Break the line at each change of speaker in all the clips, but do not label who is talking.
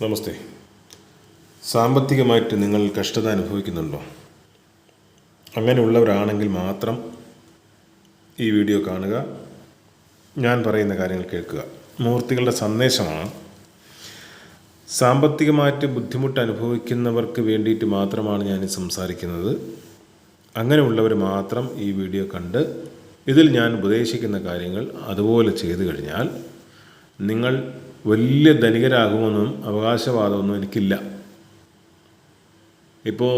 നമസ്തേ. സാമ്പത്തികമായിട്ട് നിങ്ങൾ കഷ്ടത അനുഭവിക്കുന്നുണ്ടോ? അങ്ങനെയുള്ളവരാണെങ്കിൽ മാത്രം ഈ വീഡിയോ കാണുക, ഞാൻ പറയുന്ന കാര്യങ്ങൾ കേൾക്കുക. മൂർത്തികളുടെ സന്ദേശമാണ്. സാമ്പത്തികമായിട്ട് ബുദ്ധിമുട്ട് അനുഭവിക്കുന്നവർക്ക് വേണ്ടിയിട്ട് മാത്രമാണ് ഞാൻ സംസാരിക്കുന്നത്. അങ്ങനെയുള്ളവർ മാത്രം ഈ വീഡിയോ കണ്ട് ഇതിൽ ഞാൻ ഉപദേശിക്കുന്ന കാര്യങ്ങൾ അതുപോലെ ചെയ്തു കഴിഞ്ഞാൽ നിങ്ങൾ വലിയ ധനികരാകുമെന്നും അവകാശവാദമൊന്നും എനിക്കില്ല. ഇപ്പോൾ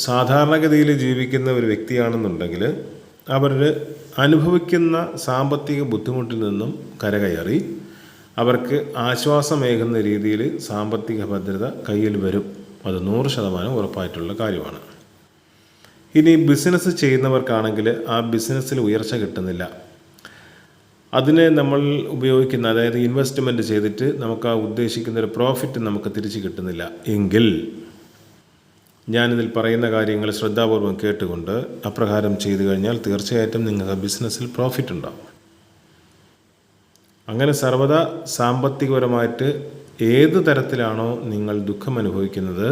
സാധാരണഗതിയിൽ ജീവിക്കുന്ന ഒരു വ്യക്തിയാണെന്നുണ്ടെങ്കിൽ അവർ അനുഭവിക്കുന്ന സാമ്പത്തിക ബുദ്ധിമുട്ടിൽ നിന്നും കരകയറി അവർക്ക് ആശ്വാസമേകുന്ന രീതിയിൽ സാമ്പത്തിക ഭദ്രത കയ്യിൽ വരും. അത് 100% ഉറപ്പായിട്ടുള്ള കാര്യമാണ്. ഇനി ബിസിനസ് ചെയ്യുന്നവർക്കാണെങ്കിൽ ആ ബിസിനസ്സിൽ ഉയർച്ച കിട്ടുന്നില്ല. അതിനെ നമ്മൾ ഉപയോഗിക്കുന്ന, അതായത് ഇൻവെസ്റ്റ്മെൻറ്റ് ചെയ്തിട്ട് നമുക്ക് ആ ഉദ്ദേശിക്കുന്ന ഒരു പ്രോഫിറ്റ് നമുക്ക് തിരിച്ച് കിട്ടുന്നില്ല എങ്കിൽ ഞാനിതിൽ പറയുന്ന കാര്യങ്ങൾ ശ്രദ്ധാപൂർവം കേട്ടുകൊണ്ട് അപ്രകാരം ചെയ്തു കഴിഞ്ഞാൽ തീർച്ചയായിട്ടും നിങ്ങൾക്ക് ബിസിനസ്സിൽ പ്രോഫിറ്റ് ഉണ്ടാകും. അങ്ങനെ സർവ്വതാ സാമ്പത്തികപരമായിട്ട് ഏത് തരത്തിലാണോ നിങ്ങൾ ദുഃഖം അനുഭവിക്കുന്നത്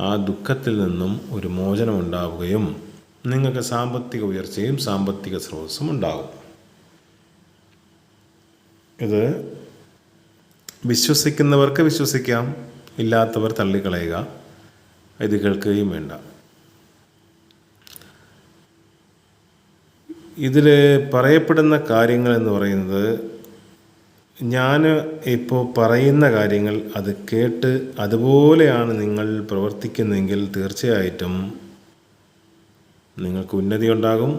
ആ ദുഃഖത്തിൽ നിന്നും ഒരു മോചനം ഉണ്ടാവുകയും നിങ്ങൾക്ക് സാമ്പത്തിക ഉയർച്ചയും സാമ്പത്തിക സ്രോതസ്സും ഉണ്ടാകും. ഇത് വിശ്വസിക്കുന്നവർക്ക് വിശ്വസിക്കാം, ഇല്ലാത്തവർ തള്ളിക്കളയുക, ഇത് കേൾക്കുകയും വേണ്ട. ഇതിൽ പറയപ്പെടുന്ന കാര്യങ്ങൾ എന്ന് പറയുന്നത്, ഞാൻ ഇപ്പോൾ പറയുന്ന കാര്യങ്ങൾ അത് കേട്ട് അതുപോലെയാണ് നിങ്ങൾ പ്രവർത്തിക്കുന്നതെങ്കിൽ തീർച്ചയായിട്ടും നിങ്ങൾക്ക് ഉന്നതി ഉണ്ടാകും.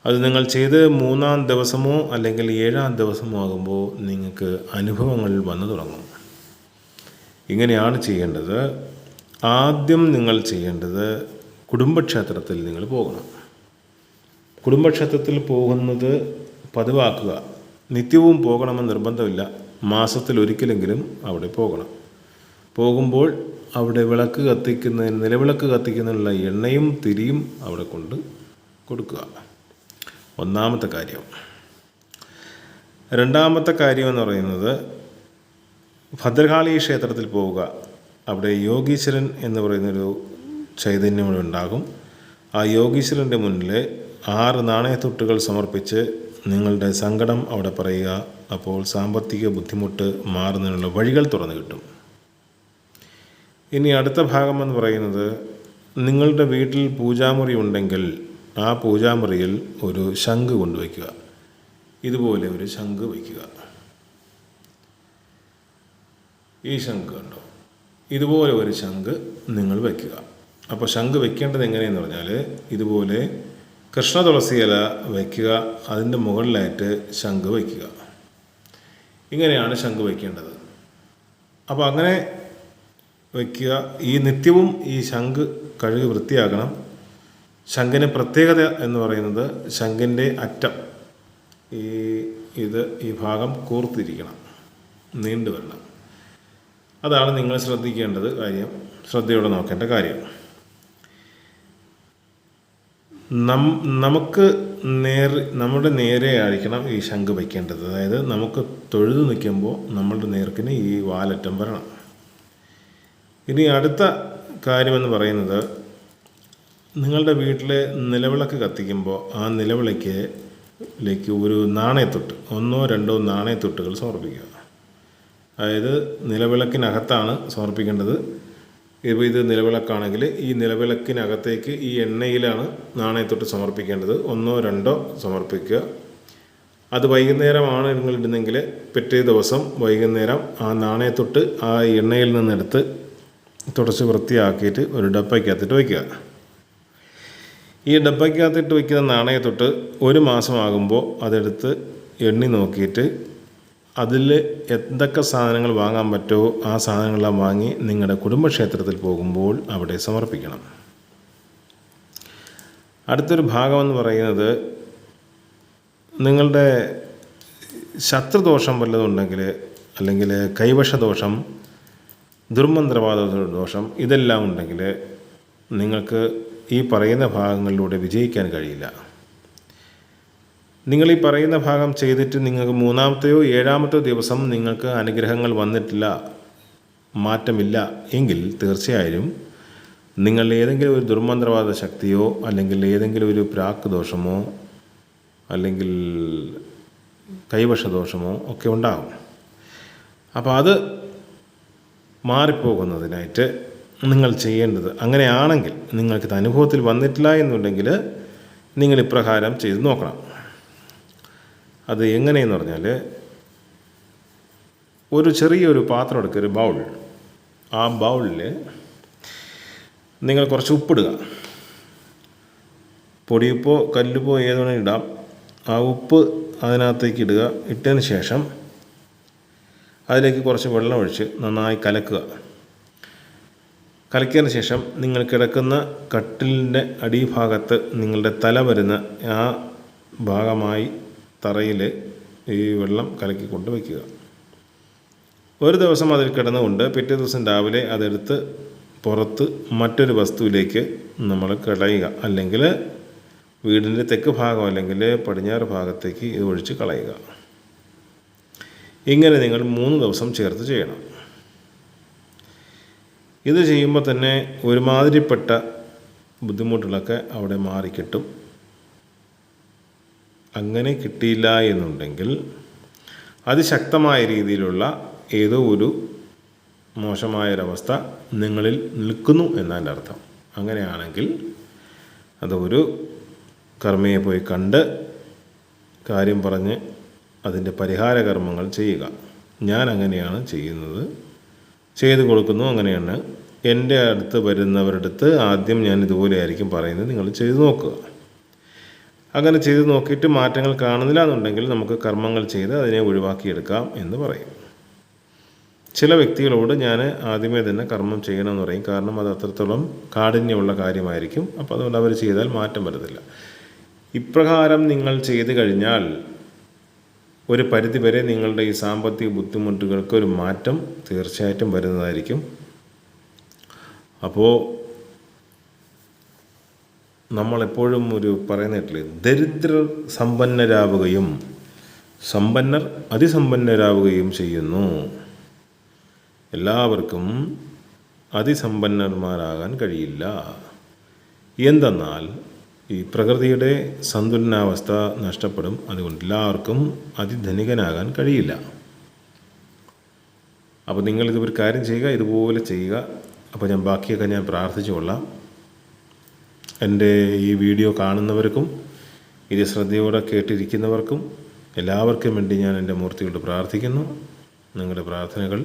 അത് നിങ്ങൾ ചെയ്ത് 3-ാം ദിവസമോ അല്ലെങ്കിൽ 7-ാം ദിവസമോ ആകുമ്പോൾ നിങ്ങൾക്ക് അനുഭവങ്ങൾ വന്നു തുടങ്ങും. ഇങ്ങനെയാണ് ചെയ്യേണ്ടത്. ആദ്യം നിങ്ങൾ ചെയ്യേണ്ടത് കുടുംബക്ഷേത്രത്തിൽ നിങ്ങൾ പോകണം. കുടുംബക്ഷേത്രത്തിൽ പോകുന്നത് പതിവാക്കുക. നിത്യവും പോകണമെന്ന് നിർബന്ധമില്ല. മാസത്തിൽ ഒരിക്കലെങ്കിലും അവിടെ പോകണം. പോകുമ്പോൾ അവിടെ നിലവിളക്ക് കത്തിക്കുന്നതിനുള്ള എണ്ണയും തിരിയും അവിടെ കൊണ്ട് കൊടുക്കുക. ഒന്നാമത്തെ കാര്യം. രണ്ടാമത്തെ കാര്യം എന്ന് പറയുന്നത്, ഭദ്രകാളി ക്ഷേത്രത്തിൽ പോവുക. അവിടെ യോഗീശ്വരൻ എന്ന് പറയുന്നൊരു ചൈതന്യം ഉണ്ടാകും. ആ യോഗീശ്വരൻ്റെ മുന്നിൽ 6 നാണയത്തൊട്ടുകൾ സമർപ്പിച്ച് നിങ്ങളുടെ സങ്കടം അവിടെ പറയുക. അപ്പോൾ സാമ്പത്തിക ബുദ്ധിമുട്ട് മാറുന്നതിനുള്ള വഴികൾ തുറന്നു കിട്ടും. ഇനി അടുത്ത ഭാഗം എന്ന് പറയുന്നത്, നിങ്ങളുടെ വീട്ടിൽ പൂജാമുറി ഉണ്ടെങ്കിൽ ആ പൂജാമുറിയിൽ ഒരു ശംഖ് കൊണ്ടുവയ്ക്കുക. ഇതുപോലെ ഒരു ശംഖ് വയ്ക്കുക. ഈ ശംഖ് കണ്ടോ? ഇതുപോലെ ഒരു ശംഖ് നിങ്ങൾ വയ്ക്കുക. അപ്പോൾ ശംഖ് വയ്ക്കേണ്ടത് എങ്ങനെയെന്ന് പറഞ്ഞാൽ, ഇതുപോലെ കൃഷ്ണ തുളസി ഇല വയ്ക്കുക, അതിൻ്റെ മുകളിലായിട്ട് ശംഖ് വയ്ക്കുക. ഇങ്ങനെയാണ് ശംഖ് വയ്ക്കേണ്ടത്. അപ്പോൾ അങ്ങനെ വയ്ക്കുക. ഈ നിത്യവും ഈ ശംഖ് കഴുകി വൃത്തിയാക്കണം. ശംഖിന് പ്രത്യേകത എന്ന് പറയുന്നത്, ശംഖിൻ്റെ അറ്റം ഈ ഭാഗം കൂർത്തിരിക്കണം, നീണ്ടു വരണം. അതാണ് നിങ്ങൾ ശ്രദ്ധിക്കേണ്ടത് കാര്യം, ശ്രദ്ധയോടെ നോക്കേണ്ട കാര്യം. നമ്മുടെ നേരെ ആയിരിക്കണം ഈ ശംഖ് വയ്ക്കേണ്ടത്. അതായത് നമുക്ക് തൊഴുതു നിൽക്കുമ്പോൾ നമ്മളുടെ നേർക്കിന് ഈ വാലറ്റം വരണം. ഇനി അടുത്ത കാര്യമെന്ന് പറയുന്നത്, നിങ്ങളുടെ വീട്ടിൽ നിലവിളക്ക് കത്തിക്കുമ്പോൾ ആ നിലവിളക്കിലേക്ക് ഒരു നാണയത്തൊട്ട്, 1-2 നാണയത്തൊട്ടുകൾ സമർപ്പിക്കുക. അതായത് നിലവിളക്കിനകത്താണ് സമർപ്പിക്കേണ്ടത്. ഇപ്പോൾ ഇത് നിലവിളക്കാണെങ്കിൽ ഈ നിലവിളക്കിനകത്തേക്ക് ഈ എണ്ണയിലാണ് നാണയത്തൊട്ട് സമർപ്പിക്കേണ്ടത്. 1-2 സമർപ്പിക്കുക. അത് വൈകുന്നേരമാണ് നിങ്ങൾ ഇടുന്നെങ്കിൽ പിറ്റേ ദിവസം വൈകുന്നേരം ആ നാണയത്തൊട്ട് ആ എണ്ണയിൽ നിന്നെടുത്ത് തുടച്ച് വൃത്തിയാക്കിയിട്ട് ഒരു ഡപ്പയ്ക്കകത്തിട്ട് വയ്ക്കുക. ഈ ഡപ്പയ്ക്കകത്തിട്ട് വയ്ക്കുന്ന നാണയത്തൊട്ട് 1 മാസമാകുമ്പോൾ അതെടുത്ത് എണ്ണി നോക്കിയിട്ട് അതിൽ എന്തൊക്കെ സാധനങ്ങൾ വാങ്ങാൻ പറ്റുമോ ആ സാധനങ്ങളെല്ലാം വാങ്ങി നിങ്ങളുടെ കുടുംബക്ഷേത്രത്തിൽ പോകുമ്പോൾ അവിടെ സമർപ്പിക്കണം. അടുത്തൊരു ഭാഗമെന്ന് പറയുന്നത്, നിങ്ങളുടെ ശത്രുദോഷം വല്ലതുണ്ടെങ്കിൽ, അല്ലെങ്കിൽ കൈവശദോഷം, ദുർമന്ത്രവാദ ദോഷം, ഇതെല്ലാം ഉണ്ടെങ്കിൽ നിങ്ങൾക്ക് ഈ പറയുന്ന ഭാഗങ്ങളിലൂടെ വിജയിക്കാൻ കഴിയില്ല. നിങ്ങൾ ഈ പറയുന്ന ഭാഗം ചെയ്തിട്ട് നിങ്ങൾക്ക് 3-ാമത്തെയോ 7-ാമത്തെയോ ദിവസം നിങ്ങൾക്ക് അനുഗ്രഹങ്ങൾ വന്നിട്ടില്ല മാറ്റമില്ല എങ്കിൽ തീർച്ചയായും നിങ്ങൾ ഏതെങ്കിലും ഒരു ദുർമന്ത്രവാദ ശക്തിയോ അല്ലെങ്കിൽ ഏതെങ്കിലും ഒരു പ്രാക്ക് ദോഷമോ അല്ലെങ്കിൽ കൈവശദോഷമോ ഒക്കെ ഉണ്ടാകും. അപ്പോൾ അത് മാറിപ്പോകുന്നതിനായിട്ട് നിങ്ങൾ ചെയ്യേണ്ടത്, അങ്ങനെയാണെങ്കിൽ നിങ്ങൾക്കിത് അനുഭവത്തിൽ വന്നിട്ടില്ല എന്നുണ്ടെങ്കിൽ നിങ്ങൾ ഇപ്രകാരം ചെയ്ത് നോക്കണം. അത് എങ്ങനെയെന്ന് പറഞ്ഞാൽ, ഒരു ചെറിയൊരു പാത്രം എടുക്കുക, ഒരു ബൗൾ. ആ ബൗളിൽ നിങ്ങൾ കുറച്ച് ഉപ്പിടുക. പൊടിയുപ്പോ കല്ലുപ്പോ ഏതുവേണമെങ്കിലും ഇടാം. ആ ഉപ്പ് അതിനകത്തേക്ക് ഇടുക. ഇട്ടതിന് ശേഷം അതിലേക്ക് കുറച്ച് വെള്ളം ഒഴിച്ച് നന്നായി കലക്കുക. കലക്കിയതിന് ശേഷം നിങ്ങൾ കിടക്കുന്ന കട്ടിലിൻ്റെ അടിഭാഗത്ത് നിങ്ങളുടെ തല വരുന്ന ആ ഭാഗമായി തറയിൽ ഈ വെള്ളം കലക്കിക്കൊണ്ട് വയ്ക്കുക. ഒരു ദിവസം അതിൽ കിടന്നുകൊണ്ട് പിറ്റേ ദിവസം രാവിലെ അതെടുത്ത് പുറത്ത് മറ്റൊരു വസ്തുവിലേക്ക് നമ്മൾ കളയുക. അല്ലെങ്കിൽ വീടിൻ്റെ തെക്ക് ഭാഗം അല്ലെങ്കിൽ പടിഞ്ഞാറ് ഭാഗത്തേക്ക് ഇത് ഒഴിച്ച് കളയുക. ഇങ്ങനെ നിങ്ങൾ 3 ദിവസം ചേർത്ത് ചെയ്യണം. ഇത് ചെയ്യുമ്പോൾ തന്നെ ഒരുമാതിരിപ്പെട്ട ബുദ്ധിമുട്ടുകളൊക്കെ അവിടെ മാറിക്കിട്ടും. അങ്ങനെ കിട്ടിയില്ല എന്നുണ്ടെങ്കിൽ അതിശക്തമായ രീതിയിലുള്ള ഏതോ ഒരു മോശമായൊരവസ്ഥ നിങ്ങളിൽ നിൽക്കുന്നു എന്നതിൻ്റെ അർത്ഥം. അങ്ങനെയാണെങ്കിൽ അതൊരു കർമ്മിയെ പോയി കണ്ട് കാര്യം പറഞ്ഞ് അതിൻ്റെ പരിഹാര കർമ്മങ്ങൾ ചെയ്യുക. ഞാൻ അങ്ങനെയാണ് ചെയ്യുന്നത്, ചെയ്തു കൊടുക്കുന്നു. അങ്ങനെയാണ് എൻ്റെ അടുത്ത് വരുന്നവരുടെ അടുത്ത് ആദ്യം ഞാൻ ഇതുപോലെ ആയിരിക്കും പറയുന്നത്, നിങ്ങൾ ചെയ്തു നോക്കുക. അങ്ങനെ ചെയ്തു നോക്കിയിട്ട് മാറ്റങ്ങൾ കാണുന്നില്ല എന്നുണ്ടെങ്കിൽ നമുക്ക് കർമ്മങ്ങൾ ചെയ്ത് അതിനെ ഒഴിവാക്കിയെടുക്കാം എന്ന് പറയും. ചില വ്യക്തികളോട് ഞാൻ ആദ്യമേ തന്നെ കർമ്മം ചെയ്യണമെന്ന് പറയും. കാരണം അത് അത്രത്തോളം കാഠിന്യമുള്ള കാര്യമായിരിക്കും. അപ്പോൾ അതുകൊണ്ട് അവർ ചെയ്താൽ മാറ്റം വരത്തില്ല. ഇപ്രകാരം നിങ്ങൾ ചെയ്തു കഴിഞ്ഞാൽ ഒരു പരിധിവരെ നിങ്ങളുടെ ഈ സാമ്പത്തിക ബുദ്ധിമുട്ടുകൾക്ക് ഒരു മാറ്റം തീർച്ചയായിട്ടും വരുന്നതായിരിക്കും. അപ്പോൾ നമ്മളെപ്പോഴും ഒരു പറയുന്നില്ലേ, ദരിദ്രർ സമ്പന്നരാവുകയും സമ്പന്നർ അതിസമ്പന്നരാവുകയും ചെയ്യുന്നു. എല്ലാവർക്കും അതിസമ്പന്നന്മാരാകാൻ കഴിയില്ല. എന്തെന്നാൽ ഈ പ്രകൃതിയുടെ സന്തുലനാവസ്ഥ നഷ്ടപ്പെടും. അതുകൊണ്ട് എല്ലാവർക്കും അതിധനികനാകാൻ കഴിയില്ല. അപ്പോൾ നിങ്ങളിതൊരു കാര്യം ചെയ്യുക, ഇതുപോലെ ചെയ്യുക. അപ്പോൾ ഞാൻ ബാക്കിയൊക്കെ ഞാൻ പ്രാർത്ഥിച്ചു കൊള്ളാം. എൻ്റെ ഈ വീഡിയോ കാണുന്നവർക്കും ഇത് ശ്രദ്ധയോടെ കേട്ടിരിക്കുന്നവർക്കും എല്ലാവർക്കും വേണ്ടി ഞാൻ എൻ്റെ മൂർത്തിയോട് പ്രാർത്ഥിക്കുന്നു. നിങ്ങളുടെ പ്രാർത്ഥനകൾ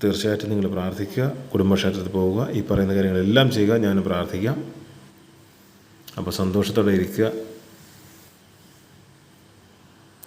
തീർച്ചയായിട്ടും നിങ്ങൾ പ്രാർത്ഥിക്കുക. കുടുംബക്ഷേത്രത്തിൽ പോവുക, ഈ പറയുന്ന കാര്യങ്ങളെല്ലാം ചെയ്യുക. ഞാൻ പ്രാർത്ഥിക്കാം. അപ്പോൾ സന്തോഷത്തോടെ ഇരിക്കുക.